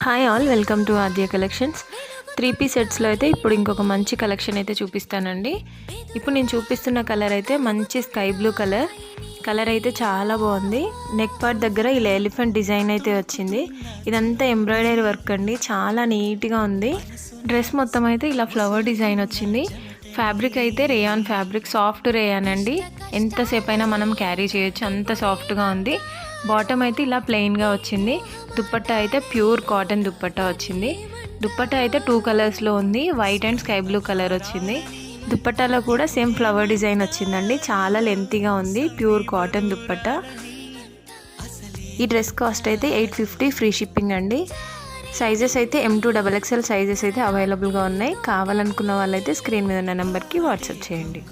Hi all, welcome to Aadya collections. 3 piece సెట్స్లో అయితే ఇప్పుడు ఇంకొక మంచి కలెక్షన్ అయితే చూపిస్తానండి. ఇప్పుడు నేను చూపిస్తున్న కలర్ అయితే మంచి స్కై బ్లూ కలర్ అయితే చాలా బాగుంది. నెక్ పార్ట్ దగ్గర ఇలా ఎలిఫెంట్ డిజైన్ అయితే వచ్చింది. ఇదంతా ఎంబ్రాయిడరీ వర్క్ అండి, చాలా నీట్గా ఉంది. డ్రెస్ మొత్తం అయితే ఇలా ఫ్లవర్ డిజైన్ వచ్చింది. ఫ్యాబ్రిక్ అయితే రేయాన్ ఫ్యాబ్రిక్, సాఫ్ట్ రేయాన్ అండి. ఎంతసేపు అయినా మనం క్యారీ చేయొచ్చు, అంత సాఫ్ట్గా ఉంది. బాటమ్ అయితే ఇలా ప్లెయిన్గా వచ్చింది. దుప్పట్టా అయితే ప్యూర్ కాటన్ దుప్పట్టా వచ్చింది. దుప్పట్టా అయితే 2 కలర్స్లో ఉంది, white and sky blue colour వచ్చింది. దుప్పట్టాలో కూడా సేమ్ ఫ్లవర్ డిజైన్ వచ్చిందండి. చాలా లెంతీగా ఉంది, ప్యూర్ కాటన్ దుప్పట్టా. ఈ డ్రెస్ కాస్ట్ అయితే 850, ఫ్రీ షిప్పింగ్ అండి. సైజెస్ అయితే M2 XXL సైజెస్ అయితే అవైలబుల్గా ఉన్నాయి. కావాలనుకున్న వాళ్ళైతే స్క్రీన్ మీద ఉన్న నెంబర్కి వాట్సాప్ చేయండి.